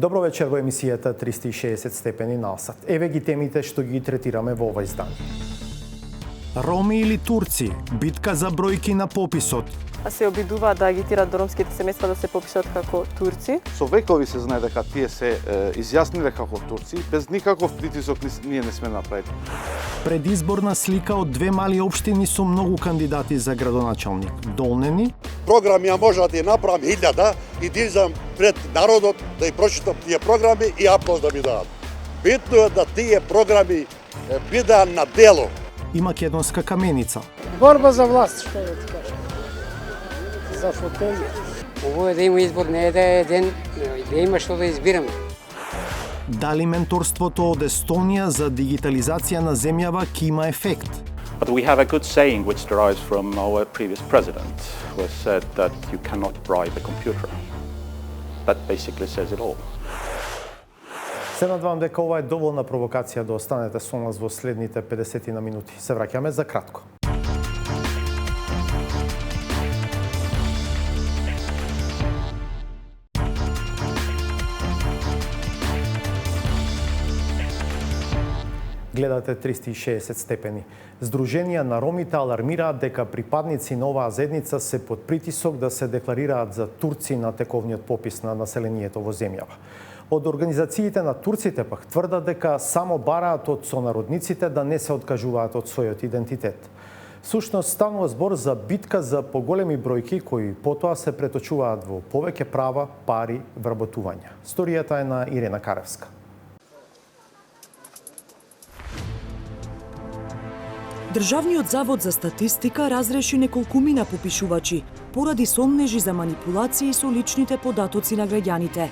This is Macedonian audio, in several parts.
Добро вечер во емисијата 360 степени насат. Еве ги темите што ги третираме во ова издание. Роми или турци? Битка за бројки на пописот. Се обидуваат да агитираат до ромските семејства да се попишат како турци. Со векови се знае дека тие се изјасниле како турци, без никаков притисок ние не сме направили. Предизборна слика од две мали општини со многу кандидати за градоначалник. Долнени. Програми ја може да ја направам 1000 и да изам пред народот да ја прочитам тие програми и аплауз да ми дадат. Битно е да тие програми бидат на дело. И македонска каменица. Борба за власт, што да ти кажам. За фотели. Ово е да има избор, не е да е ден, да има што да избираме. Дали менторството од Естонија за дигитализација на земјава ќе има ефект? But we have a good saying which derives from our previous president, who has said that you cannot bribe a computer. That basically says it all. Се надвам дека ова е доволна провокација да останете со нас во следните 50 на минути. Се враќаме за кратко. Гледате 360 степени. Здруженија на ромите алармираат дека припадници на оваа заедница се под притисок да се декларираат за турци на тековниот попис на населението во земјава. Од организациите на турците пак тврдат дека само бараат од сонародниците да не се откажуваат од својот идентитет. Сушност станува збор за битка за поголеми бројки кои потоа се преточуваат во повеќе права, пари, вработувања. Сторијата е на Ирена Каревска. Државниот завод за статистика разреши неколкумина попишувачи поради сомнежи за манипулации со личните податоци на граѓаните.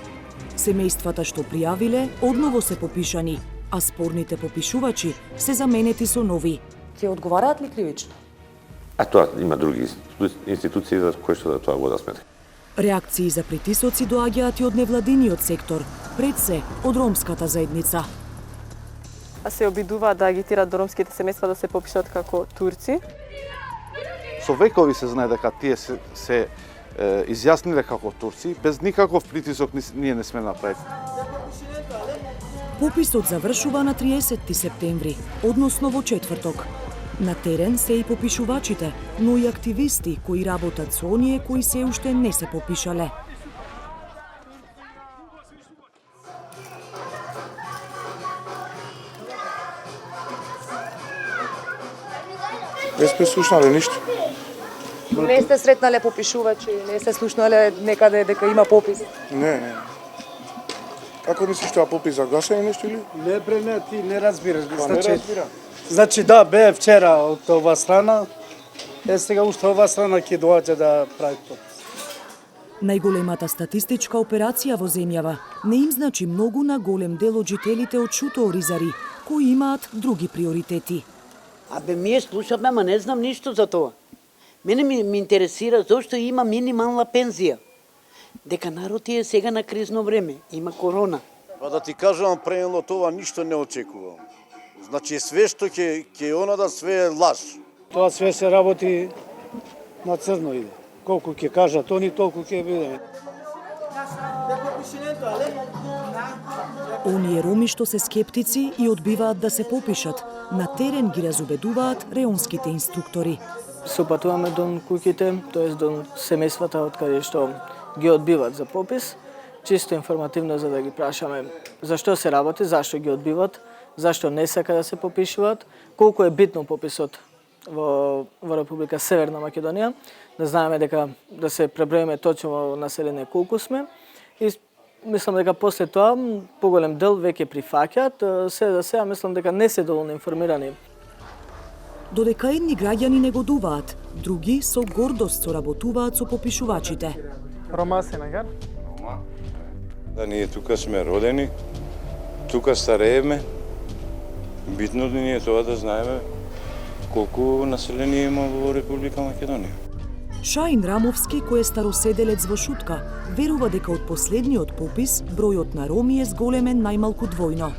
Семејствата што пријавиле одново се попишани, а спорните попишувачи се заменети со нови. Ќе одговараат ли кривично? А тоа има други институции за кои што да тоа го да смети. Реакции за притисоци доаѓаат и од невладиниот сектор, пред се од ромската заедница. Се обидуваат да агитираат до ромските семејства да се попишат како турци. Со векови се знае дека тие се изјасниле како турци, без никаков притисок ние не сме направили. Пописот завршува на 30 септември, односно во четврток. На терен се и попишувачите, но и активисти кои работат со оние кои се уште не се попишале. Не сме слушнале ништо. Не сте сретнале попишувачи, не сте слушнале некаде дека има попис? Не. Како мислиш тоа попис за гасење нешто или? Не, ти не разбираш. Значи да, бе вчера од оваа страна, сега уште оваа страна ќе доаѓа да прави попис. Најголемата статистичка операција во земјава не им значи многу на голем дел од жителите од Шуто-Оризари, кои имаат други приоритети. Абе, ние слушаме, ама не знам ништо за тоа. Мене ми интересира зошто има минимална пензија. Дека народ е сега на кризно време, има корона. Па да ти кажам, пренело тоа ништо не очекувам. Значи све што ќе она да све е лаж. Тоа све се работи на црно иде. Колку ќе кажат они, толку ќе биде. Оние роми што се скептици и одбиваат да се попишат, на терен ги разубедуваат реонските инструктори. Се опатуваме до куќите, т.е. до семејствата од каде што ги одбиват за попис, чисто информативно за да ги прашаме зашто се работи, зашто ги одбиват, зашто не сака да се попишуваат, колку е битно пописот во Република Северна Македонија, да знаеме дека да се преброиме точно во население колку сме и мислам дека после тоа поголем дел веќе прифаќаат, се за сега мислам дека не се доволно информирани. Додека едни граѓани негодуваат, други со гордост соработуваат со попишувачите. Рома се нагар? Да, ние тука сме родени, тука старееме. Битно ни е тоа да знаеме колку население има во Република Македонија. Шаин Рамовски, кој е староседелец во Шутка, верува дека од последниот попис бројот на роми е зголемен најмалку двојно.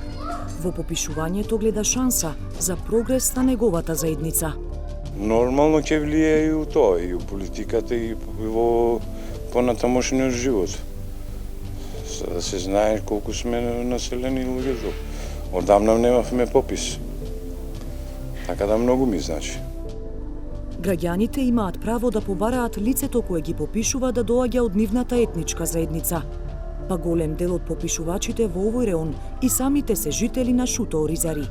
Во попишувањето гледа шанса за прогрес на неговата заедница. Нормално ќе влијае и у тоа, и у политиката, и во понатамошниот живот. За да се знае колку сме населени луѓето. Одамна немавме попис. Така да многу ми значи. Граѓаните имаат право да побараат лицето кое ги попишува да доаѓа од нивната етничка заедница. Па голем дел од попишувачите во овој реон и самите се жители на Шуто Оризари.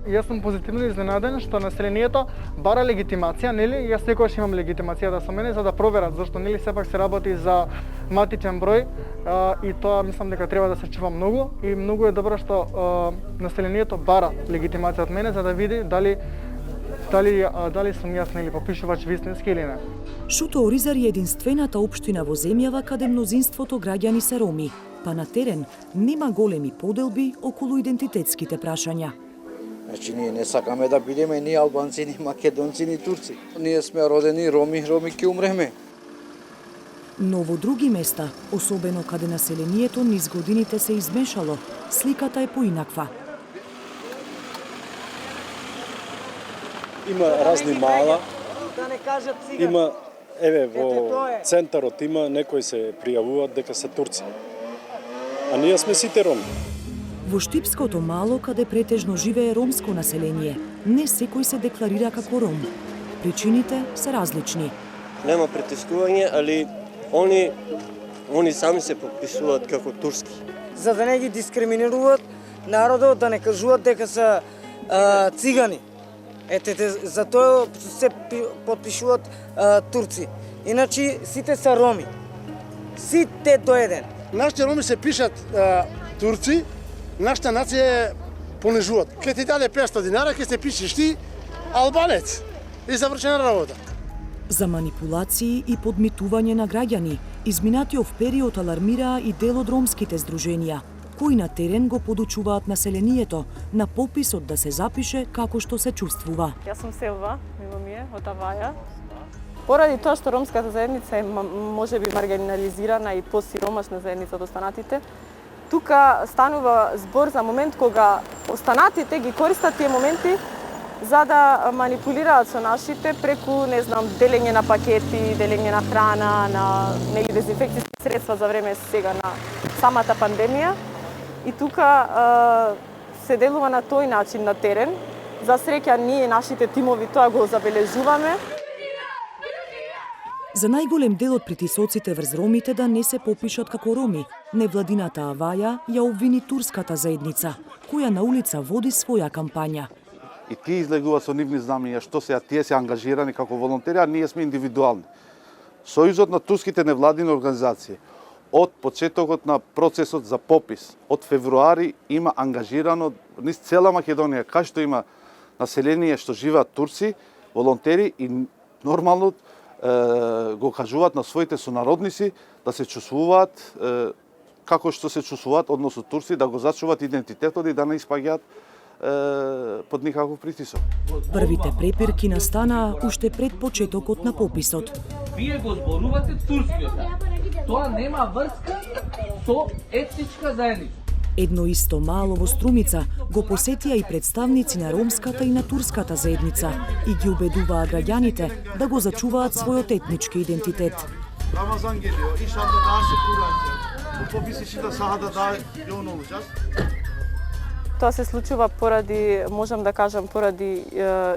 Јас сум позитивно изненаден што населението бара легитимација, нели? Јас секогаш имам легитимацијата со мене за да проверат, зашто нели сепак се работи за матичен број и тоа мислам дека треба да се чува многу и многу е добро што населението бара легитимација од мене за да види дали сум јас нели попишувач вистински или не. Шуто Оризари е единствената општина во земјава каде мнозинството граѓани се роми, па на терен нема големи поделби околу идентитетските прашања. Значи, ние не сакаме да бидеме ни албанци, ни македонци, ни турци. Ние сме родени роми ќе умреме. Но во други места, особено каде населението низ годините се измешало, сликата е поинаква. Има разни мала, има, во центарот има, некои се пријавуваат дека се турци. А ние сме сите роми. Во Штипското мало, каде претежно живее ромско население, не секој се декларира како ром. Причините се различни. Нема притискување, али они сами се подписуваат како турски. За да не ги дискриминираат народот, да не кажуваат дека се цигани. За тоа се подпишуваат турци. Иначе сите се роми. Сите до еден. Нашите роми се пишат турци, нашата нација понижуваат. Ке ти даде 500 динара, ке се пишеш ти албанец. И завршена работа. За манипулации и подмитување на граѓани, изминатиот период алармираа и дел од ромските здруженија, кои на терен го подучуваат населението на пописот да се запише како што се чувствува. Јас сум Селва, име ми е, од Аваја. Поради тоа што ромската заедница е можеби маргинализирана и посиромашна заедница од останатите, тука станува збор за момент кога останатите ги користат тие моменти за да манипулираат со нашите преку, не знам, делење на пакети, делење на храна, на нели дезинфекцијски средства за време сега на самата пандемија. И тука се делува на тој начин на терен. За среќа ние нашите тимови тоа го забележуваме. За најголем дел од притисоците врз ромите да не се попишат како роми, невладината Аваја ја обвини турската заедница, која на улица води своја кампања. И тие излегуваат со нивни знамења, што се тие се ангажирани како волонтери, а ние сме индивидуални. Сојузот на турските невладини организации од почетокот на процесот за попис, од февруари има ангажирано низ цела Македонија, кај што има население што живеат турци, волонтери и нормално го кажуваат на своите сонародници да се чувствуваат како што се чувствуваат, односно турци, да го зачуваат идентитетот и да не испаѓаат под никаков притисок. Првите препирки настанаа уште пред почетокот на пописот. Вие го зборувате турскиот. Тоа нема врска со етничка заедница. Едно исто мало во Струмица го посетија и представници на ромската и на турската заедница и ги убедуваа граѓаните да го зачуваат својот етнички идентитет. Рамазан geliyor. İnşallah daha sık uğrayacağız. Bu popis işi de sahada daha yoğun olacağız. Тоа се случува поради, можам да кажам, поради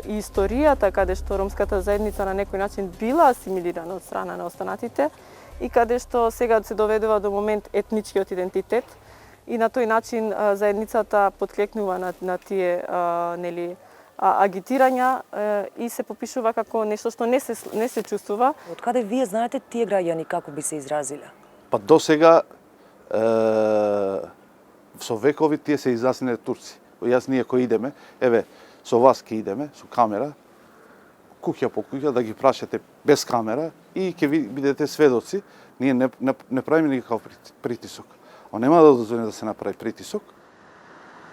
историјата каде што ромската заедница на некој начин била асимилирана од страна на останатите и каде што сега се доведува до момент етничкиот идентитет и на тој начин заедницата потклекнува на тие нели агитирања и се попишува како нешто што не се чувствува. Од каде вие знаете тие граѓани како би се изразиле? Па до сега со векови тие се изјасниле турци. Јас ние кои идеме, со вас ке идеме, со камера, куќа по куќа да ги прашате без камера и ќе бидете сведоци. Ние не правиме никаков притисок. А нема да дозволиме да се направи притисок.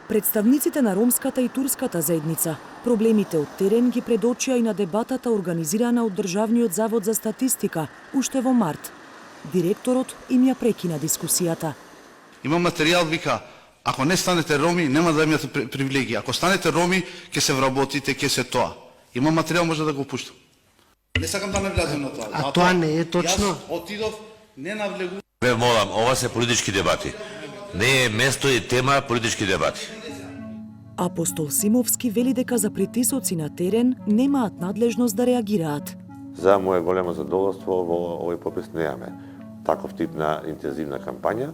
Представниците на ромската и турската заедница проблемите од терен ги предочија и на дебатата организирана од Државниот завод за статистика уште во март. Директорот им ја прекина дискусијата. Има материјал, вика, ако не станете роми, нема да имате привилегија. Ако станете роми, ќе се вработите, ќе се тоа. Има материјал, може да го пуштам. Не сакам да не влезем на тоа. А тоа не е точно. Јас отидов, не навлегувам. Ве молам, ова се политички дебати. не е место и тема политички дебати. Апостол Симовски вели дека за притисоци на терен немаат надлежност да реагираат. За моje големо задоволство во овој попис немаме таков тип на интензивна кампања,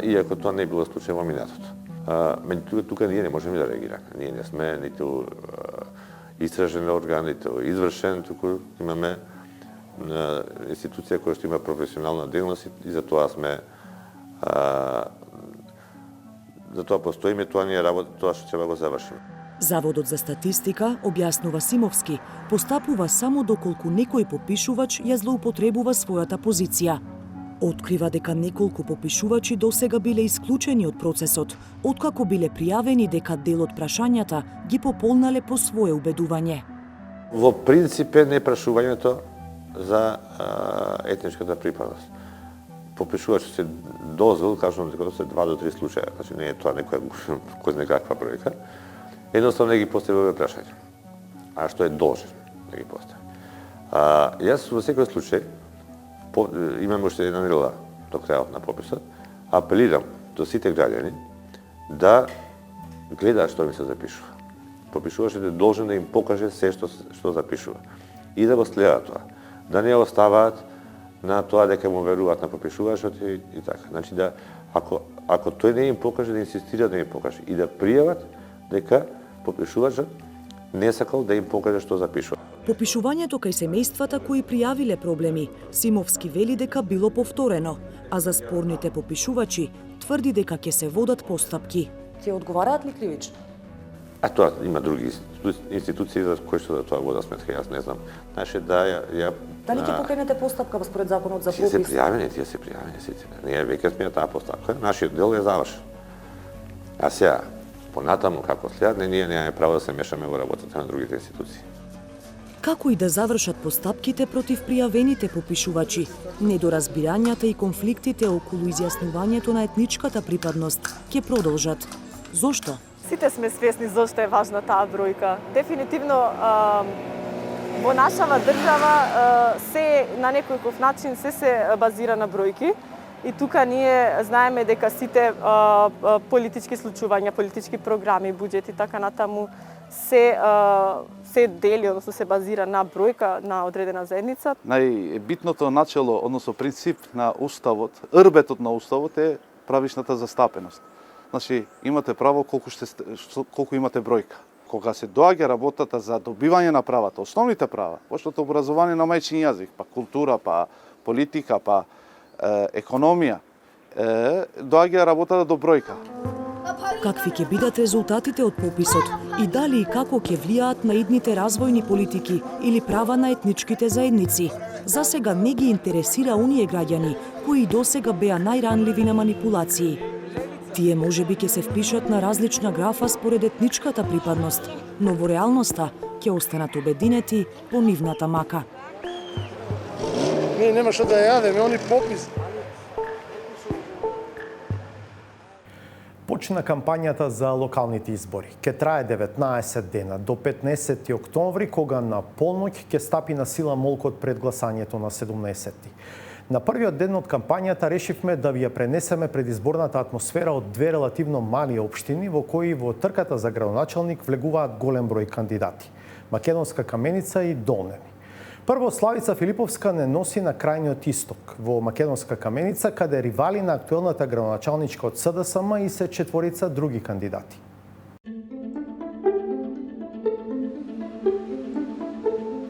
иако тоа не било случај во минатото. Меѓутоа, тука ние не можеме да реагираме. Ние не сме ниту истражен орган, ниту извршен, туку имаме институција која што има професионална дејност и за тоа сме за тоа постоиме, тоа не е работа, тоа што треба го завршиме. Заводот за статистика, објаснува Симовски, постапува само доколку некој попишувач ја злоупотребува својата позиција. Открива дека неколку попишувачи досега биле исклучени од процесот, откако биле пријавени дека дел од прашањата ги пополнале по свое убедување. Во принцип е не прашувањето за етничката припадност. Попишувач се дозвол, кажувам дека се 2 до 3 случаја, значи не е тоа кој знае каква бројка. Едноставно не ги постави овие прашања. А што е должен да ги постави. Јас во секој случај имам уште една недела до крајот на пописот, апелирам до сите граѓани да гледаат што ми се запишува. Попишувачот е должен да им покаже се што запишува и да го следат тоа. Да не оставаат на тоа дека му веруваат на попишувачот и така. Значи да ако тој не им покаже, да инсистира да им покаже и да пријават дека попишувачот не сакал да им покаже што запишува. Попишувањето кај семејствата кои пријавиле проблеми, Симовски вели дека било повторено, а за спорните попишувачи тврди дека ќе се водат постапки. Ќе одговараат ли кривично? А тоа има други институции за кои што да тоа вода сметка, јас не знам. Значи да ја Дали ќе покренете постапка според законот за попис? Тие се пријавени сите. Ние веќе сме таа постапка. Нашиот дел е завршен. А сега понатаму како следат, ние немаме право да се мешаме во работата на другите институции. Како и да завршат постапките против пријавените попишувачи, недоразбирањата и конфликтите околу изјаснувањето на етничката припадност ќе продолжат. Зошто? Сите сме свесни зошто е важна таа бројка. Дефинитивно во нашава држава се на некој начин се базира на бројки. И тука ние знаеме дека сите политички случувања, политички програми, буџети така натаму се дели, односно се базира на бројка на одредена заедница. Најбитното начело, односно принцип на уставот, рбетот на уставот е правишната застапеност. Значи, имате право колку имате бројка. Кога се доаѓа работата за добивање на правата, основните права, почнато образование на мајчин јазик, па култура, па политика, па економија, доаѓа работата до бројка. Какви ќе бидат резултатите од пописот и дали и како ќе влијаат на идните развојни политики или права на етничките заедници? За сега не ги интересира оние граѓани кои досега беа најранливи на манипулации. Тие можеби ќе се впишат на различна графа според етничката припадност, но во реалноста ќе останат обединети по нивната мака. Ние нема што да јадеме, они попис. Почна кампањата за локалните избори. Ке трае 19 дена до 15 октомври, кога на полноќ ќе стапи на сила молкот пред гласањето на 17. На првиот ден од кампањата решивме да ви ја пренесеме предизборната атмосфера од две релативно мали општини во кои во трката за градоначалник влегуваат голем број кандидати – Македонска Каменица и Долнени. Прво, Славица Филиповска не носи на крајниот исток, во Македонска Каменица, каде ривали на актуелната градоначалничка од СДСМ и се четворица други кандидати.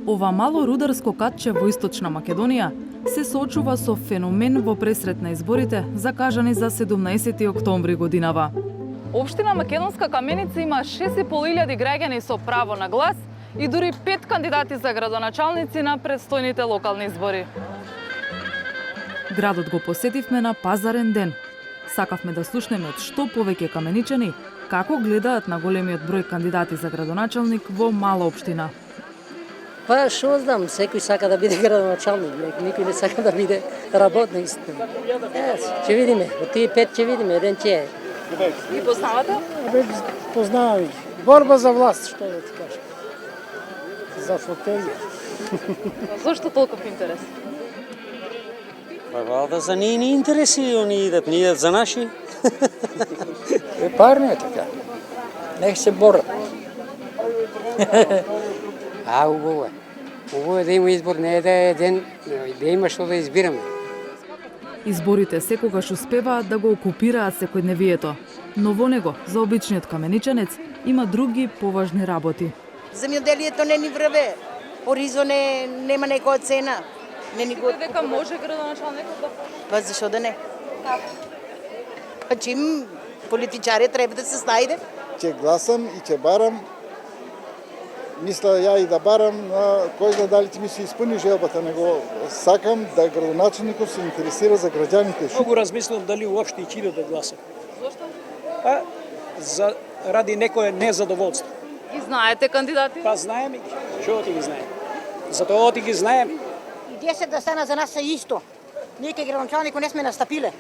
Ова мало рударско катче во Источна Македонија се соочува со феномен во пресрет на изборите закажани за 17 октомври годинава. Општина Македонска Каменица има 6.500 граѓани со право на глас и дури 5 кандидати за градоначалници на предстојните локални избори. Градот го посетивме на пазарен ден. Сакавме да слушнеме од што повеќе каменичани како гледаат на големиот број кандидати за градоначалник во мала општина. Па што знам, секој сака да биде градоначалник, никој не сака да биде работник. Ќе видиме, од тие 5 ќе видиме, еден ќе е. Ги познавате? Познавам ги. Борба за власт, што да ти кажам. За фотели. Зошто толков интерес? Па валда за ние не интереси, они идат за наши. Пар не е така. Нека се борят. Убаво е. Убаво е да има избор, не е да е ден, да има што да избираме. Изборите секогаш успеваат да го окупираат секојдневието, но во него, за обичниот каменичанец, има други поважни работи. Земјоделието не ни врве, оризо нема некоја цена. Не ни го... Дека може градоначалникот да... Па зашо да не? Па чим политичари треба да се снајде? Ќе гласам и ќе барам, мисля ја и да барам, кој знае дали ќе ми се исполни желбата, него сакам да градоначалникот се интересира за граѓаните. Многу размислувам дали уопште ќе иде да гласам. Зошто? Ради некое незадоволство. Ги знаете кандидати? Па знаеме ги. Што ти ги знаеме? Затоа ти ги знаеме. И 10 да стана за нас се исто. Ние кај градоначалникот не сме настапиле.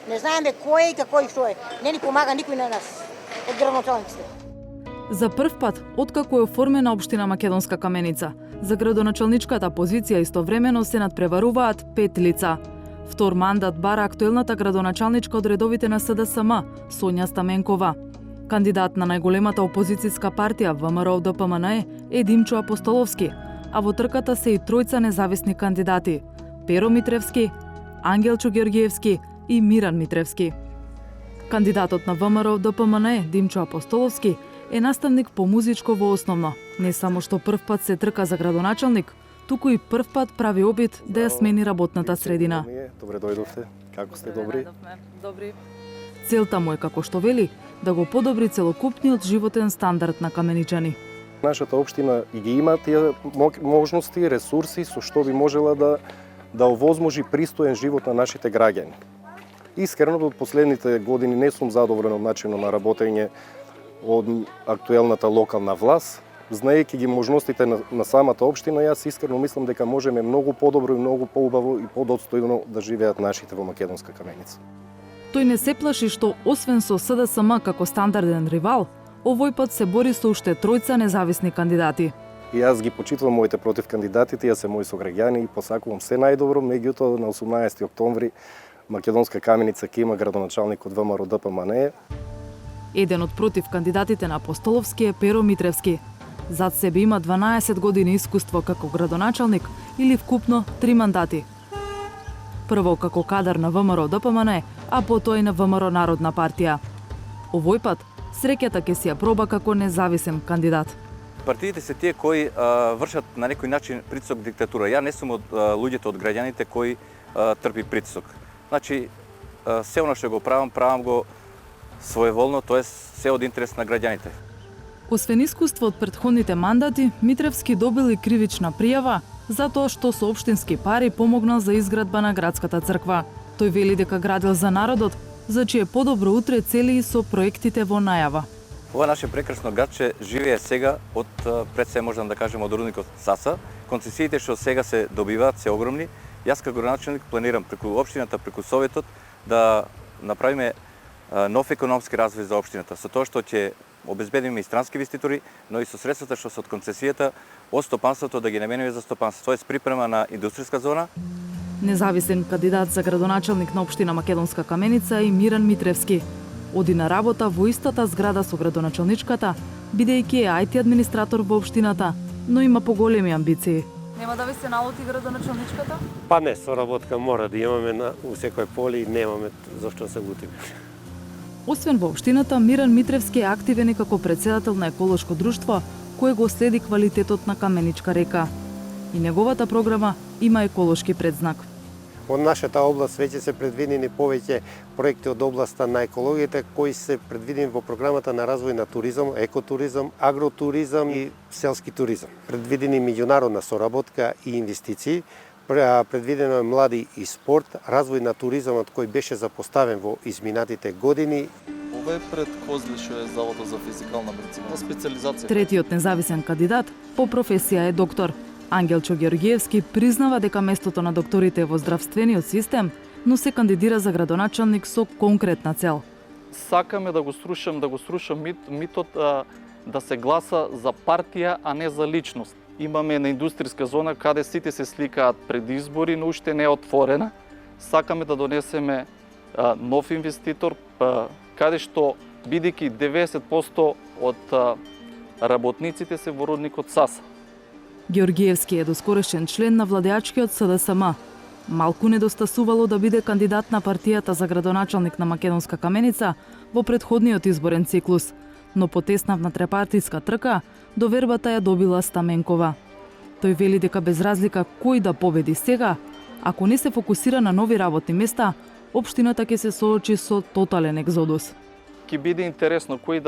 Не знаеме кој е и како и што е. Не ни помага никој на нас од градоначалниците. За прв пат, откако е оформена општина Македонска Каменица, за градоначалничката позиција истовремено се надпреваруваат 5 лица. Втор мандат бара актуелната градоначалничка од редовите на СДСМ, Сонја Стаменкова. Кандидат на најголемата опозицијска партија ВМРО ДПМН е Димчо Апостоловски, а во трката се и тројца независни кандидати – Перо Митревски, Ангелчо Георгиевски и Миран Митревски. Кандидатот на ВМРО ДПМН Димчо Апостоловски е наставник по музичко во основно. Не само што прв пат се трка за градоначалник, туку и прв пат прави обид да ја смени работната средина. Добре дојдовте. Како сте, добри? Добри. Целта му е, како што вели, да го подобри целокупниот животен стандард на каменичани. Нашата општина и ги има тие можности, ресурси со што би можела да овозможи пристоен живот на нашите граѓани. Искрено, во последните години не сум задоволен од начинот на работење од актуелната локална власт. Знаејќи ги можностите на самата општина, јас искрено мислам дека можеме многу подобро и многу поубаво и подостојно да живеат нашите во Македонска Каменица. Тој не се плаши што, освен со СДСМ како стандарден ривал, овој пат се бори со уште тројца независни кандидати. И јас ги почитувам моите против кандидати, тие се мои сограѓани и посакувам се најдобро, меѓутоа на 18 октомври Македонска Каменица ќе има градоначалник од ВМРО ДПМН. Еден од против кандидатите на Апостоловски е Перо Митревски. Зад себе има 12 години искуство како градоначалник или вкупно 3 мандати. Прво како кадар на ВМРО ДПМН, а потоа и на ВМРО Народна партија. Овој пат среќата ќе си ја проба како независен кандидат. Партиите се тие кои вршат на некој начин притисок диктатура. Ја не сум од луѓето, од граѓаните кои трпи притисок. Значи, се оно што го правам го своеволно, тоа е се од интерес на граѓаните. Освен искуство од претходните мандати, Митревски добил и кривична пријава за тоа што со општински пари помогнал за изградба на градската црква. Тој вели дека градил за народот, за чие подобро утре цели и со проектите во најава. Ова наше прекрасно градче живее сега од пред се можам да кажем од рудникот Саса. Концесиите што сега се добиваат се огромни. Јас како градоначалник планирам преку општината, преку советот да направиме нов економски развој за општината, со тоа што ќе обезбедиме и странски инвеститори, но и со средствата што се од концесијата од стопанството да ги намениме за стопанство. Тоа е припрема на индустријска зона. Независен кандидат за градоначалник на општина Македонска Каменица е Миран Митревски. Оди на работа во истата зграда со градоначалничката, бидејќи е IT администратор во општината, но има поголеми амбиции. Нема да ви се налути градоначалничката? Па не, соработка мора да имаме у секој поле и немаме зашто се лутиме. Освен во општината, Миран Митревски е активен и како председател на еколошко друштво, кое го следи квалитетот на Каменичка река. И неговата програма има еколошки предзнак. Од нашата област веќе се предвидени повеќе проекти од областа на екологијата кои се предвидени во програмата на развој на туризам, екотуризам, агротуризам и селски туризам. Предвидени меѓународна соработка и инвестиции, предвидено е млади и спорт, развој на туризамот кој беше запоставен во изминатите години. Ова е пред Козли што е Заводот за физикална медицина, специализација. Третиот независен кандидат по професија е доктор. Ангелчо Георгиевски признава дека местото на докторите е во здравствениот систем, но се кандидира за градоначалник со конкретна цел. Сакаме да го срушам митот да се гласа за партија, а не за личност. Имаме една индустријска зона каде сите се сликаат пред избори, но уште не е отворена. Сакаме да донесеме нов инвеститор, каде што бидејќи 90% од работниците се во родникот САС. Георгиевски е доскорешен член на владеачкиот СДСМ. Малку недостасувало да биде кандидат на партијата за градоначалник на Македонска Каменица во претходниот изборен циклус, но по теснавна трепартиска трка довербата ја добила Стаменкова. Тој вели дека без разлика кој да победи сега, ако не се фокусира на нови работни места, општината ќе се соочи со тотален екзодус. Ќе биде интересно кој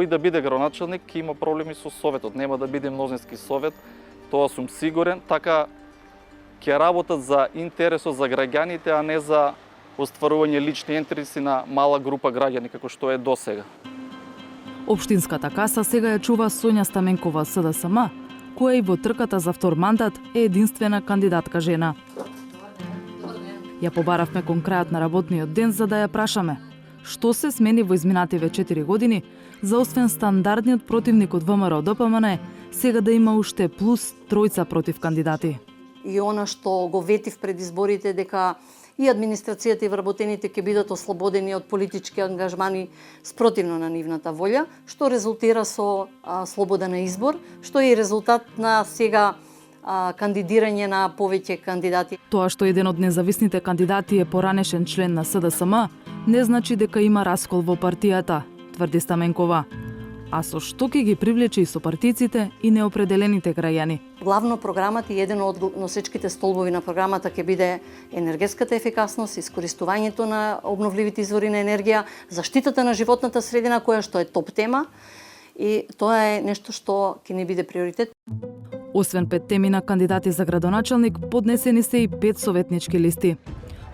да биде градоначалник, ќе има проблеми со советот, нема да биде мнозински совет, тоа сум сигурен, така ќе работат за интересот за граѓаните, а не за остварување лични интереси на мала група граѓани, како што е досега. Општинската каса сега ја чува Сонја Стаменкова СДСМ, која и во трката за втор мандат е единствена кандидатка жена. Ја побаравме кон крајот на работниот ден за да ја прашаме што се смени во изминативе 4 години за освен стандардниот противник од ВМРО ДПМН, сега да има уште плюс тројца против кандидати. И она што го ветив пред изборите дека и администрацијата и вработените ќе бидат ослободени од политички ангажмани спротивно на нивната волја, што резултира со слобода на избор, што е и резултат на сега кандидирање на повеќе кандидати. Тоа што еден од независните кандидати е поранешен член на СДСМ, не значи дека има раскол во партијата, тврди Стаменкова. А со што ќе ги привлече и сопартиците и неопределените граѓани? Главно програмата и еден од носечките столбови на програмата ќе биде енергетската ефикасност, искористувањето на обновливите извори на енергија, заштитата на животната средина која што е топ тема и тоа е нешто што ќе ни биде приоритет. Освен 5 теми на кандидати за градоначалник, поднесени се и 5 советнички листи.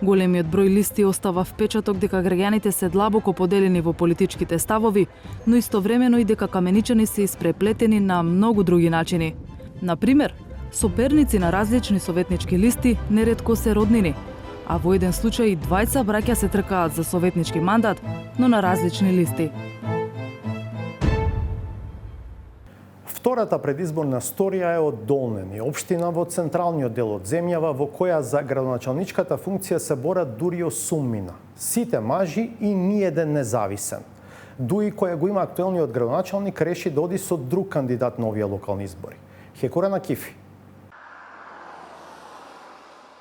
Големиот број листи остава впечаток дека граѓаните се длабоко поделени во политичките ставови, но истовремено и дека каменичани се испреплетени на многу други начини. Например, соперници на различни советнички листи неретко се роднини, а во еден случај двајца браќа се тркаат за советнички мандат, но на различни листи. Втората предизборна сторија е од Долнени, општина во централниот дел од земјава во која за градоначалничката функција се борат дури осуммина. Сите мажи и ниеден независен. Дуи која го има актуелниот градоначалник реши да оди со друг кандидат на овие локални избори. Хекура на Кифи.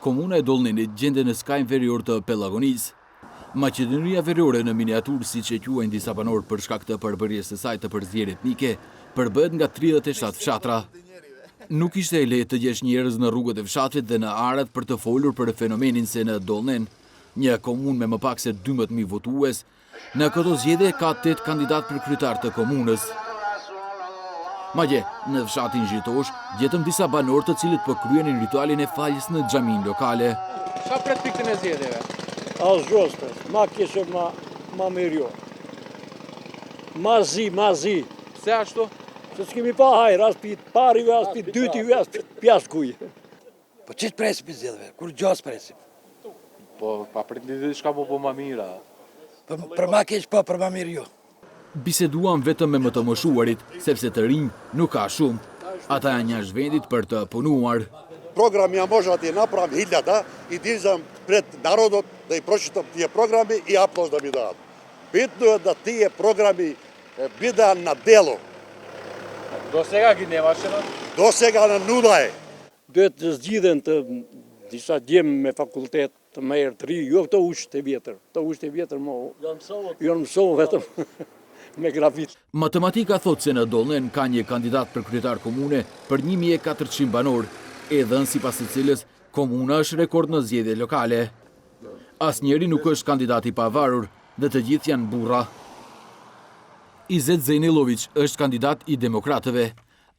Комуна е Долнени, gjenden ska inferior të Pelagonis. Maqedonia Veriore në miniaturë siç e quajnë disa banor për shkak të përbërjes së saj të përzierje etnike, përbëhet nga 37 fshatra. Nuk ishte e lehtë të gjesh njerëz në rrugët e fshatrit dhe në arat për të folur për fenomenin se në Dolnen, një komunë me më pak se 12.000 votues, në këto zgjedhje ka 8 kandidat për kryetar të komunës. Madje, në fshatin Zhitosh, gjetëm disa banor të cilët po kryenin ritualin e faljes në xhamin lokale. Çfarë pret pikën e zgjedhjeve? Asgjë, ma keq ma mirë. Ma zi. Pse ashtu? Se s'kemi pa hajr, as pi parive, as pi dytive, as pi pjaskuj. Po ç'të presim për zgjedhjeve? Kur gjas presim? Po pa pritni diçka po ma mira. Për ma keq po, për ma mirë jo. Biseduam vetëm me më të moshuarit, sepse të rinj nuk ka shumë. Ata janë njerëz vendit për të punuar. Програми ја може да ја направам 1000 и да излезам пред народот да ја прочитам тие програми и аплауз да ми дадат. Битно е да тие програми бидеа на дело. До сега ги немаше, но? До сега на нуда е. Duhet të zgjidhen të disa djemë me fakultet të merë të ri, jo këto ushtë e vjetër. Këto ushtë e vjetër janë mësohë vetëm me grafit. Matematika thot se në Dolnen ka një kandidat për kryetar komune për 1400 banor, edhe sipas së cilës komuna është rekord në zgjedhje lokale. Asnjëri nuk është kandidat i pavarur dhe të gjithë janë burra. Izet Zejnilović është kandidat i demokratëve,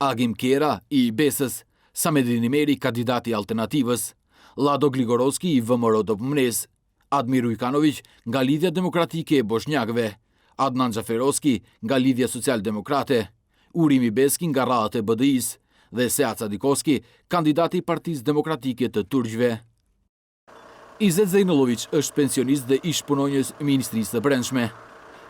Agim Kera i Besës, Samedin Imeri kandidat i Alternativës, Lado Gligorovski i VMRO DPMNE-s, Admir Ujkanović nga Lidhja Demokratike e Bosnjakëve, Adnan Xhaferoski nga Lidhja Social-Demokrate, Urimi Beski nga Rahat e BDI-s dhe Seat Sadikoski, kandidati i Partisë Demokratike të Turqëve. Izet Zejnilović është pensionist dhe ish punonjës i Ministrisë së Brendshme.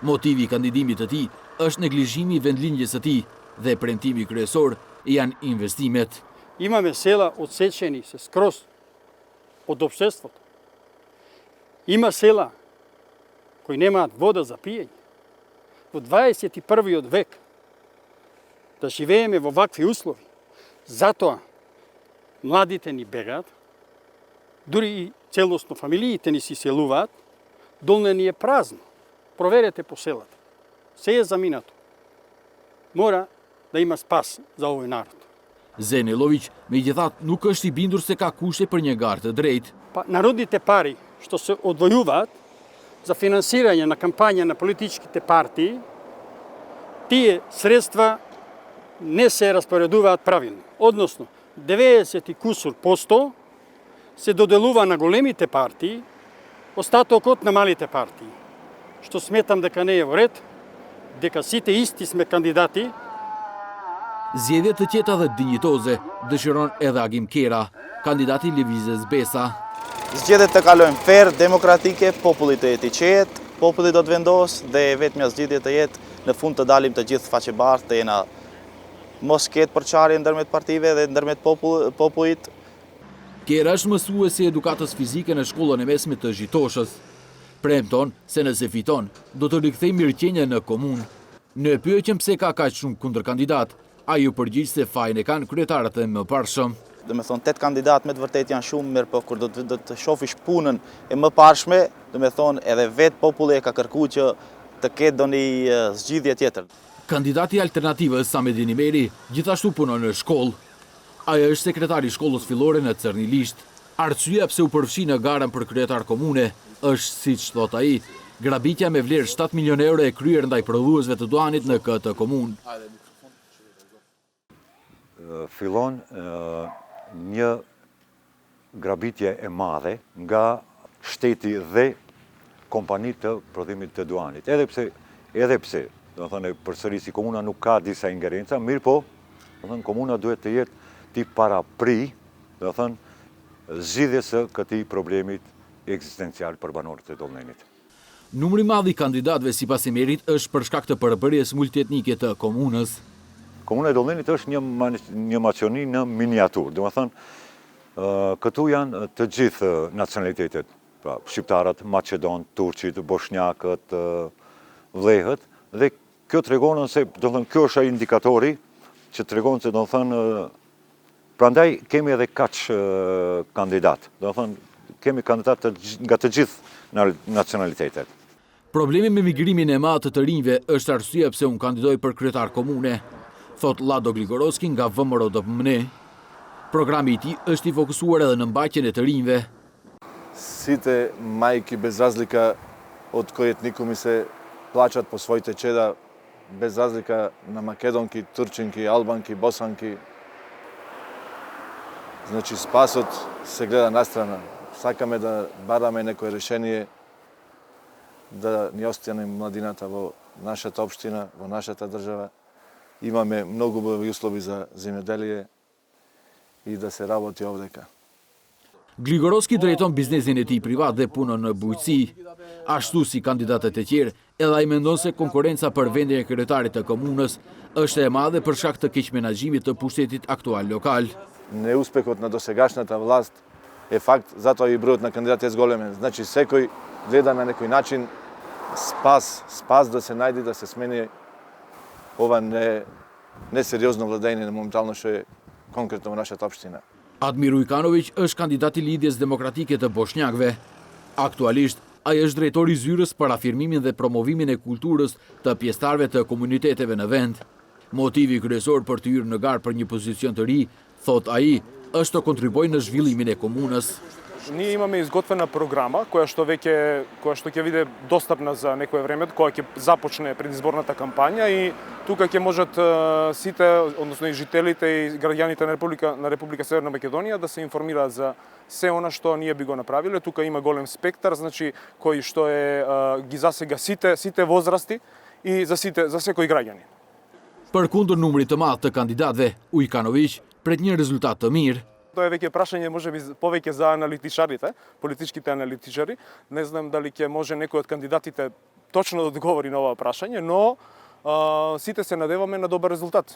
Motivi i kandidimit të tij është neglizhimi i vendlinjës së tij dhe premtimi kryesor janë investimet. Imаме села отсечени се скроз од општеството. Има села кои немаат вода за пиење. Во 21. век да живееме во вакви услови. Затоа младите ни бегаат, дури и целосно фамилиите ни си селуваат, Долна ни е празно. Проверете по селата. Се е заминато. Мора да има спас за овој народ. Зенелович, меѓутоа, nuk është i bindur se ka kushte për një garë të drejtë. Народните пари што се одвојуваат за финансирање на кампања на политичките партии, тие средства не се распоредуваат правилно. Односно, 90 и кусур % се доделува на големите партии, остатокот на малите партии. Што сметам дека не е во ред, дека сите исти сме кандидати. Zgjedhje të qeta dhe dinjitoze dëshiron edhe Agim Kera, kandidati i Lëvizjes Besa. Zgjedhjet të kalojnë fair, demokratike, populli të jetë i qetë, populli do të vendosë dhe vetmja zgjedhje të jetë në fund të dalim të gjithë faqebartë, të jena mos ketë përçarje ndërmjet partive dhe ndërmjet popullit. Kera është mësuesi edukatës fizike në shkollën e mesme të Zhitoshës. Premton se nëse fiton, do të rikthejë mirëqenien në komunë. Në pyetjen pse ka kaq shumë kundërkandidat, ai u përgjigj se fajin e kanë kryetarët e mëparshëm. Do me thonë 8 kandidat me të vërtet janë shumë mirë, po kur do të shofish punën e mëparshme, do me thonë edhe vetë populli e ka kërkuar që të ketë doni zgjidhje tjetër. Kandidati i alternativës Samedin Imeri gjithashtu punon në shkollë. Ai është sekretari i shkollës fillore në Cërnilisht. Arsyeja pse u përfshi në garën për kryetar komune është, siç thot ai, grabitja me vlerë 7 milion euro e kryer ndaj prodhuesve të duanit në këtë komunë. Fillon një grabitje e madhe nga shteti dhe kompanitë të prodhimit të duanit. Edhe pse, do të thënë përsërisi komuna nuk ka disa ingerenca, mirë po, do të thënë komuna duhet të jetë ti parapri, do të thënë zgjidhjes së këtij problemit ekzistencial për banorët e Dollnenit. Numri i madh i kandidatëve sipas Imerit është për shkak të përbërjes multietnike të komunës. Komuna e Dollnenit është një maqoni në miniaturë, do të thënë këtu janë të gjithë nacionalitetet, pra shqiptarët, maqedonët, turqit, bosnjakët, vllehët, dhe kjo tregon se, do të thënë, kjo është ai indikatori që tregon se, do të thënë, prandaj kemi edhe kaq kandidat, do të thënë, kemi kandidat nga të gjithë nacionalitetet. Problemi me migrimin e madh të rinjve është arsyeja pse unë kandidoj për kryetar komune, thot Lado Gligorovski nga VMRO-DPMN. Programi i tij është i fokusuar edhe në mbajtjen e të rinjve. Сите мајки без разлика од кој етникуми се плачат по своите чеда, без разлика на македонки, турчинки, албанки, босанки. Значи спасот се гледа настрана. Сакаме да бараме некое решение да ни остане младината во нашата општина, во нашата држава. Имаме многу убави услови за земјоделие и да се работи овдека. Gligorovski drejton biznesin e tij privat dhe punon në bujqësi. Ashtu si kandidatët e tjerë, edhe ai mendon se konkurenca për vendin e kryetarit të komunës është e madhe për shkak të keq menaxhimit të pushtetit aktual lokal. Неуспехот на досегашната власт е факт, затоа и бројот на кандидати е зголемен. Значи секој гледа на некој начин спас да се најде, да се смени ова несериозно владење моментално што е конкретно во нашата општина. Admir Ujkanović është kandidat i Lidhjes Demokratike të Bosnjakëve. Aktualisht, ai është drejtori i zyrës për afirmimin dhe promovimin e kulturës të pjesëtarëve të komuniteteve në vend. Motivi kryesor për të hyrë në garë për një pozicion të ri, thot ai, është të kontribuojë në zhvillimin e komunës. Ние имаме изготвена програма која што ќе биде достапна за некое време, која ќе започне предизборната кампања и тука ќе можат сите, односно и жителите и граѓаните на Република Северна Македонија да се информираат за се она што ние би го направиле. Тука има голем спектар, значи кој што ги засега сите возрасти и за секој граѓанин. Përkundër numrit të madh të kandidatëve, Ujkanović pret një rezultat të mirë. Тоа е веќе прашање можеби повеќе за аналитичарите, политичките аналитичари. Не знам дали ќе може некој од кандидатите точно да одговори на ова прашање, но сите се надеваме на добар резултат.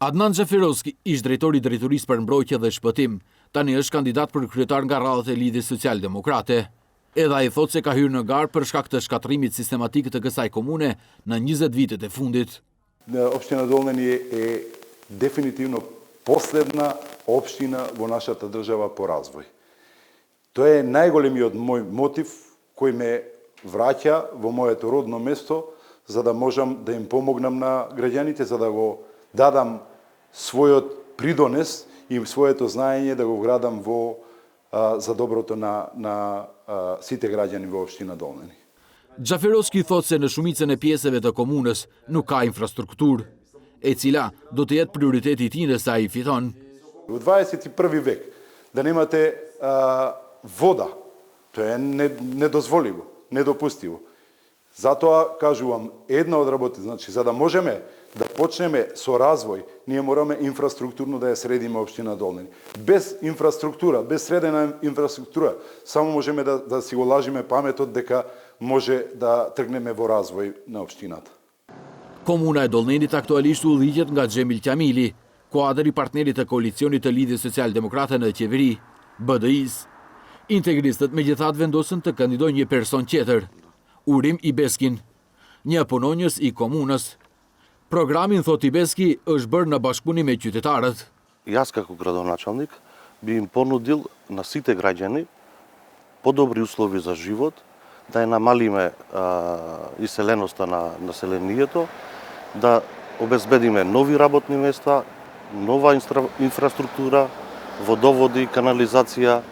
Adnan Xhafirovski, ish drejtori i drejtorisë për mbrojtje dhe shpëtim, tani është kandidat për kryetar nga radhët e Lidhjes Social-Demokrate. Edhe ai thot se ka hyrë në garë për shkak të shkatërimit sistematik të kësaj komune në 20 vitet e fundit. Opština Dolneni je definitivno последна opština во нашата држава по развој. Тоа е најголемиот мој мотив кој ме враќа во моето родно место, за да можам да им помогнам на граѓаните, за да го дадам својот придонес и своето знаење да го вградам во за доброто на сите граѓани во општина Долнени. Xhaferovski thot se në shumicën e pjesëve të komunës nuk ka infrastrukturë, e cila do të jetë prioriteti i tij nëse ai fiton. Во 21 век да немате вода, тоа е недозволиво, недопустиво. Затоа кажувам, една од работите, значи за да можеме да почнеме со развој, ние мораме инфраструктурно да ја средиме општина Долнени. Без инфраструктура, без средена инфраструктура, само можеме да си го лажиме паметот дека може да тргнеме во развој на општината. Komuna e Dolnenit aktualisht udhëhiqet nga Xhemil Qamili, kuadër i partnerit të koalicionit të Lidhjes Social-Demokrate në qeveri, BDI-s. Integristët megjithatë vendosën të kandidojnë një person tjetër, Urim Ibeskin, një punonjës i komunës. Programin, thot Ibeski, është bërë në bashkëpunim me qytetarët. Јас како градоначалник би им понудил на сите граѓани подобри услови за живот, да ја намалиме иселеноста на населението, да обезбедиме нови работни места, нова инфраструктура, водоводи, канализација,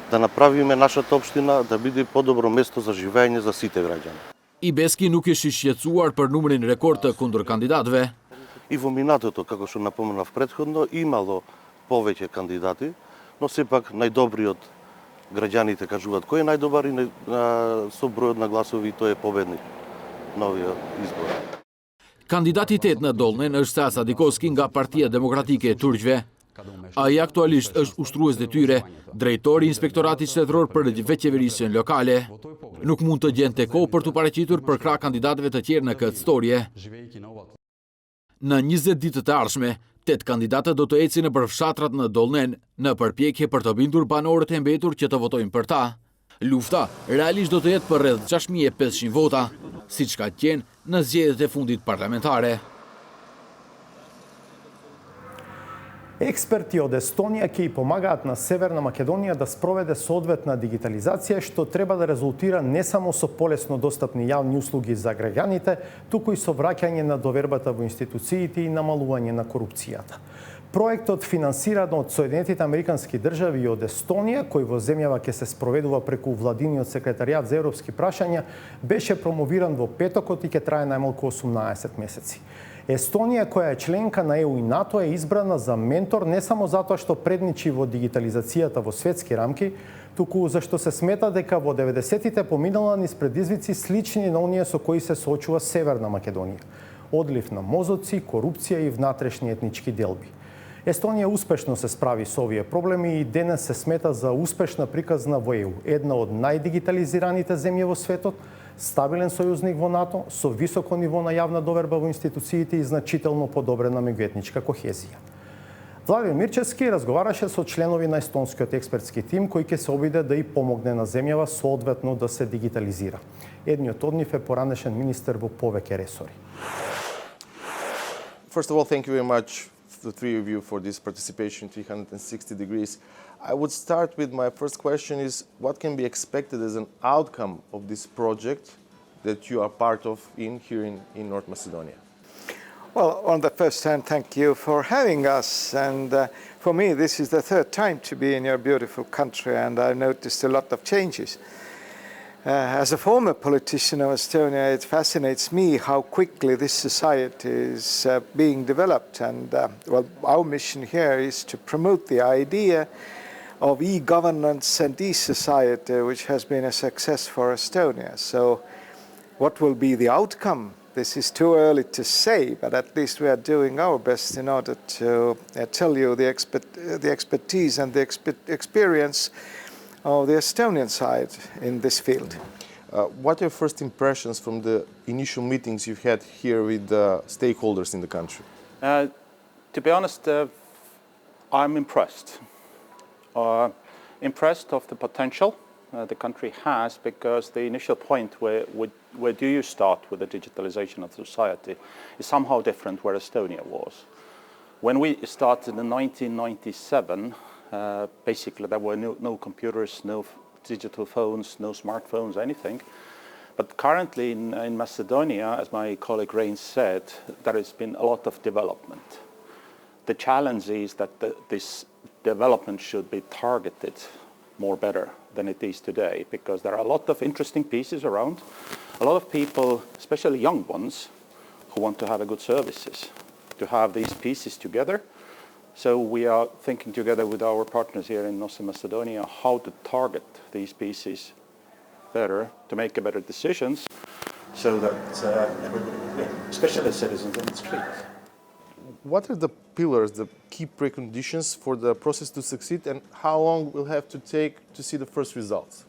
да направиме нашата општина да биде подобро место за живење за сите граѓани. Ibeski nuk është i shqetësuar për numrin rekord të kundër kandidatëve. И во минатото, како што напоменав претходно, имало повеќе кандидати, но сепак најдобриот граѓаните кажуваат кој е најдобар и со бројот на гласови тој е победник на овие избори. Kandidati i tetë në Dolnen është Sasa Dikoski nga Partia Demokratike e Turqve. Ai aktualisht është ushtrues detyre, drejtori i Inspektoratit Shtetëror për Veçeverisjen Lokale. Nuk mund të gjente kohë për të paraqitur për krah kandidatëve të tjerë në këtë storje. Në 20 ditët e ardhshme, 8 kandidatë do të ecin nëpër fshatrat në Dolnen në përpjekje për të bindur banorët e mbetur që të votojnë për ta. Lufta realisht do të jetë për rreth 6500 vota, siç ka qenë në zgjedhjet e fundit parlamentare. Експерти од Естонија ќе и помагаат на Северна Македонија да спроведе соодветна дигитализација, што треба да резултира не само со полесно достапни јавни услуги за граѓаните, туку и со враќање на довербата во институциите и намалување на корупцијата. Проектот, финансиран од Соединетите Американски држави и од Естонија, кој во земјава ќе се спроведува преку владиниот секретаријат за европски прашања, беше промовиран во петокот и ќе трае најмалку 18 месеци. Естонија, која е членка на ЕУ и НАТО, е избрана за ментор не само затоа што предничи во дигитализацијата во светски рамки, туку зашто се смета дека во 90-тите поминала низ предизвици слични на оние со кои се соочува Северна Македонија. Одлив на мозоци, корупција и внатрешни етнички делби. Естонија успешно се справи со овие проблеми и денес се смета за успешна приказна во ЕУ, една од најдигитализираните земји во светот, стабилен сојузник во НАТО, со високо ниво на јавна доверба во институциите и значително подобрена меѓуетничка кохезија. Владимир Мирчевски разговараше со членови на естонскиот експертски тим кој ќе се обиде да и помогне на земјава соодветно да се дигитализира. Едниот од нив е поранешен министер во повеќе ресори. First of all, thank you very much, the three of you, for this participation 360 degrees. I would start with my first question is, what can be expected as an outcome of this project that you are part of here in North Macedonia? Well, on the first hand, thank you for having us. And for me, this is the third time to be in your beautiful country, and I've noticed a lot of changes. As a former politician of Estonia, it fascinates me how quickly this society is being developed. And well, our mission here is to promote the idea of e-governance and e-society, which has been a success for Estonia. So what will be the outcome? This is too early to say, but at least we are doing our best in order to tell you the expertise and the experience of the Estonian side in this field. What are your first impressions from the initial meetings you've had here with the stakeholders in the country? To be honest, I'm impressed. Impressed of the potential the country has, because the initial point where do you start with the digitalization of society is somehow different where Estonia was. When we started in 1997, basically there were no computers, no digital phones, no smartphones, anything. But currently in Macedonia, as my colleague Rein said, there has been a lot of development. The challenge is that this development should be targeted more better than it is today, because there are a lot of interesting pieces around, a lot of people, especially young ones, who want to have a good services, to have these pieces together. So we are thinking together with our partners here in Northern Macedonia how to target these pieces better, to make better decisions, so that everybody, especially citizens on the street. What are the pillars, the key preconditions for the process to succeed, and how long will have to take to see the first results?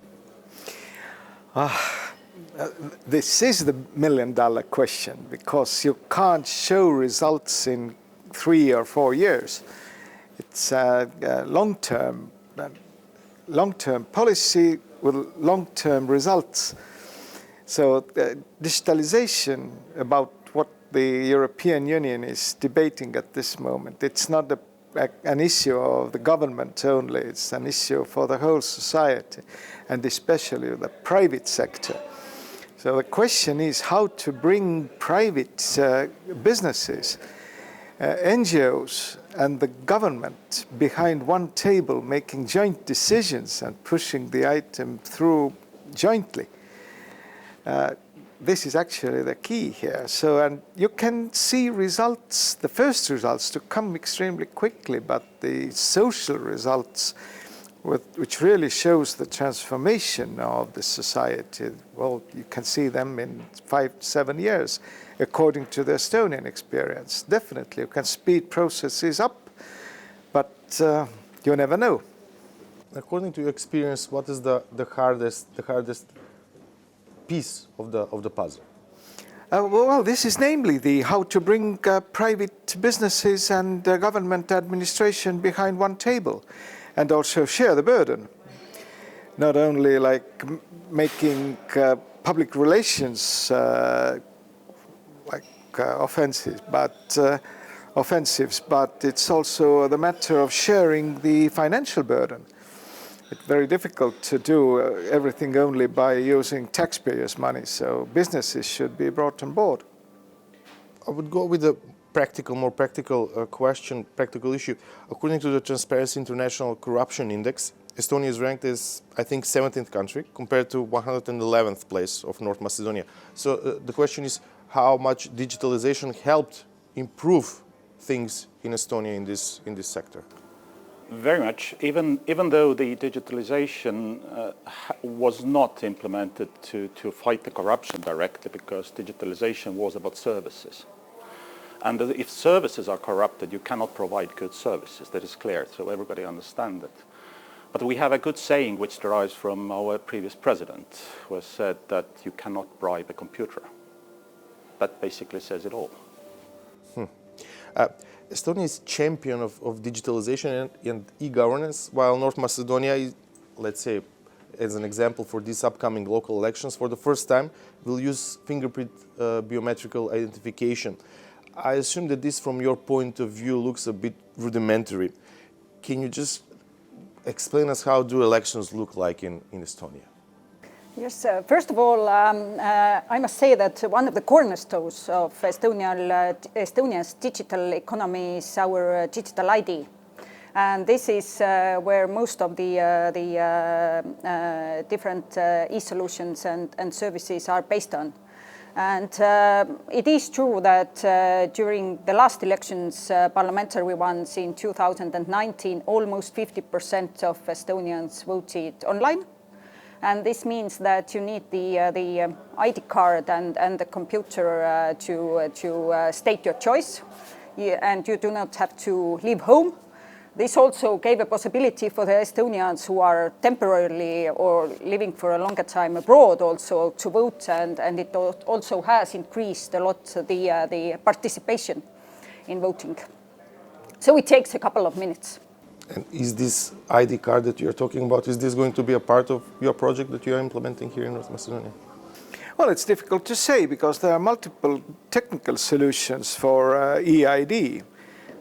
This is the million-dollar question, because you can't show results in 3 or 4 years. It's a long-term policy with long-term results. So digitalization, about what the European Union is debating at this moment, it's not an issue of the government only, it's an issue for the whole society, and especially the private sector. So the question is how to bring private businesses, NGOs and the government behind one table, making joint decisions and pushing the item through jointly. This is actually the key here. So, and you can see results, the first results, to come extremely quickly, but the social results, which really shows the transformation of the society, well, you can see them in 5-7 years, according to the Estonian experience. Definitely, you can speed processes up, but you never know. According to your experience, what is the hardest piece of the puzzle? Well, this is namely how to bring private businesses and government administration behind one table, and also share the burden. Not only like making public relations offensives, but it's also the matter of sharing the financial burden. It's very difficult to do everything only by using taxpayers' money, so businesses should be brought on board. I would go with a more practical question, practical issue. According to the Transparency International Corruption Index, Estonia is ranked as, I think, 17th country compared to 111th place of North Macedonia. So the question is, how much digitalization helped improve things in Estonia in this sector? Very much, even though the digitalization was not implemented to fight the corruption directly, because digitalization was about services. And if services are corrupted, you cannot provide good services. That is clear, so everybody understands it. But we have a good saying which derives from our previous president, who has said that you cannot bribe a computer. That basically says it all. Estonia is champion of digitalization and e-governance, while North Macedonia is, let's say, as an example for these upcoming local elections, for the first time will use fingerprint biometrical identification. I assume that this, from your point of view, looks a bit rudimentary. Can you just explain us how do elections look like in Estonia? Yes, first of all, I must say that one of the cornerstones of Estonia's digital economy is our digital ID. And this is where most of the different e-solutions and services are based on. And it is true that during the last elections, parliamentary ones in 2019, almost 50% of Estonians voted online. And this means that you need the ID card and the computer to state your choice, and you do not have to leave home. This also gave a possibility for the Estonians who are temporarily or living for a longer time abroad also to vote, and it also has increased a lot the participation in voting. So it takes a couple of minutes. And is this ID card that you're talking about, is this going to be a part of your project that you are implementing here in North Macedonia? Well, it's difficult to say because there are multiple technical solutions for EID.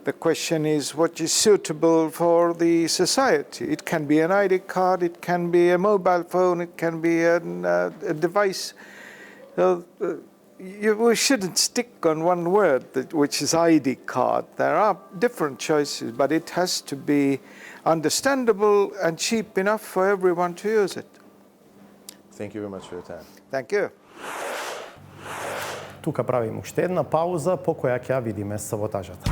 The question is what is suitable for the society. It can be an ID card, it can be a mobile phone, it can be a device. We shouldn't stick on one word, which is ID card. There are different choices, but it has to be understandable and cheap enough for everyone to use it. Thank you very much for your time. Thank you. Тука правим уште една пауза по која ќе ја видиме саботажата.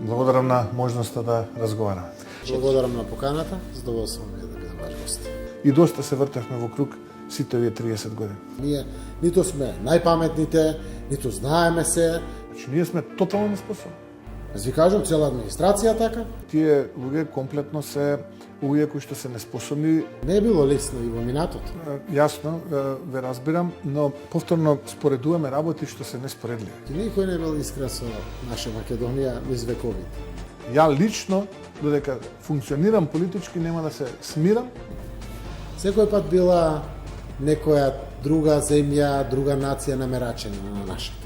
Благодарам на можноста да разговараме. Благодарам на поканата, задоволство ми е да бидам ваш гост. И доста се вртевме во круг сите овие 30 години. Ние ниту сме најпаметните, ниту знаеме се. Значи ние сме тотално неспособни. Аз ви кажам, цела администрација така. Тие луѓе комплетно се луѓе кои што се неспособни. Не е било лесно и во минатото. Јасно, ве разбирам, но повторно споредуваме работи што се неспоредливи. Никој не бил искрен со наша Македонија низ вековите. Ја лично, додека функционирам политички, нема да се смирам. Секој пат била некоја друга земја, друга нација намерачена на нашата.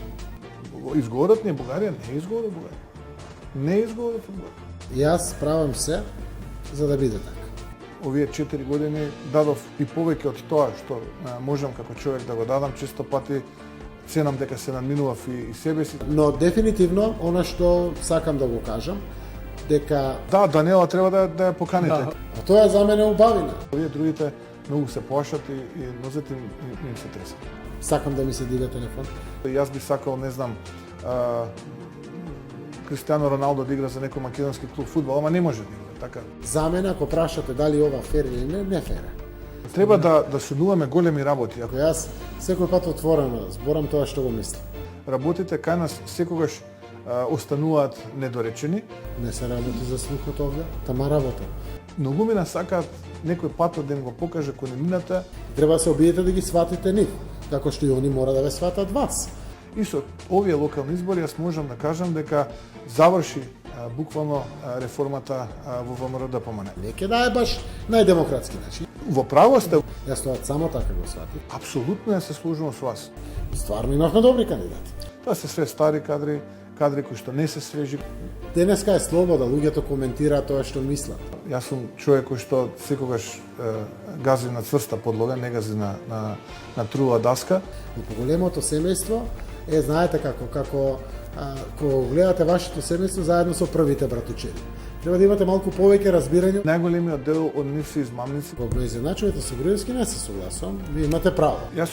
Изговорот ни е Бугарија, не е изговор од Бугарија. Не е изговор од Бугарија. Јас правам се за да биде така. Овие 4 години дадов и повеќе од тоа што можам како човек да го дадам, често пати ценам дека се надминував и себе си. Но дефинитивно, она што сакам да го кажам, дека... Да, Даниела треба да ја поканите. Да. А тоа е за мене убавина. Овие другите многу се плашат и нозет им се тресе. Сакам да ми се дига телефон. Јас би сакал, не знам, Кристијано Роналдо да игра за некој македонски клуб фудбал, ама не може да игра, така. За мене, ако прашате дали ова фер или не фер. Треба да судуваме големи работи. Ако јас секој пат отворено зборам тоа што го мислам. Работите кај нас секогаш остануваат недоречени. Не се работи за слухот овде, тама работа. Многумина сакаат некој патот да им го покаже кој не мината. Треба да се обидете да ги сватите нив, како што и они мора да ве сватат вас. И со овие локални избори јас можам да кажам дека заврши буквално реформата во ВМРО ДПМН. Не ќе да е баш најдемократски начин. Во право сте. Јас тоа само така го сватив. Апсолутно ја се служувам со вас. Стварно имавме добри кандидати. Тоа се све стари кадри кои што не се свежи. Денеска е слобода, луѓето коментираат тоа што мислат. Јас сум човек кој што секогаш гази на цврста подлога, не гази на трула даска. И по големото семејство знаете како кога гледате вашето семејство заедно со првите братучеди. Треба да имате малку повеќе разбирање. Најголемиот дел од нив се измамници. Кога изначувате со Груевски, не се согласувам. Ви имате право. Јас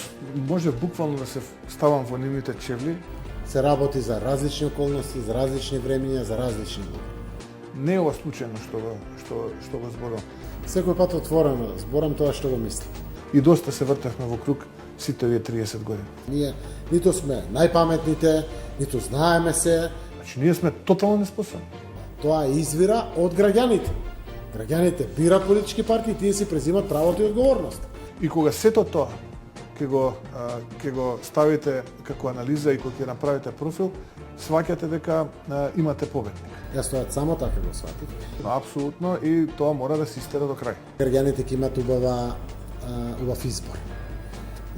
може буквално да се ставам во нивните чевли. Се работи за различни околности, за различни времиња, за различни луѓе. Не е ова случајно што го зборам. Секој пат отворено зборам тоа што го мислам. И доста се вртевме во круг сите овие 30 години. Ние ниту сме најпаметните, ниту знаеме се. Значи ние сме тотално неспособни. Тоа извира од граѓаните. Граѓаните бират политички партии, тие си презимат правото и одговорност. И кога сето тоа ќе го ставите како анализа и кога ќе направите профил, сваќате дека имате победник. Јас тоа само така го сватив. Апсолутно, и тоа мора да се истера до крај. Граѓаните ќе имат убав избор.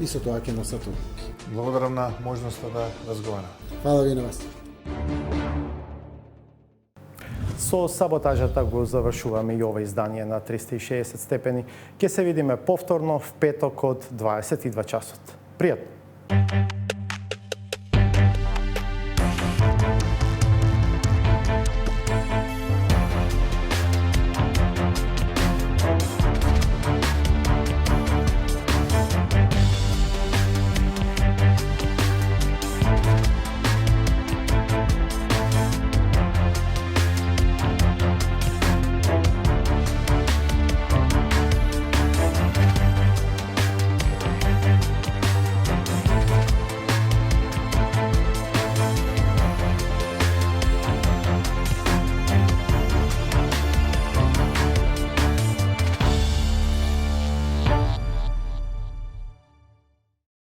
И со тоа ќе носат одлуки. Благодарам на можноста да разговарам. Фала ви на вас. Со саботажата го завршуваме и ова издание на 360 степени. Ќе се видиме повторно в петок од 22 часот. Пријатно!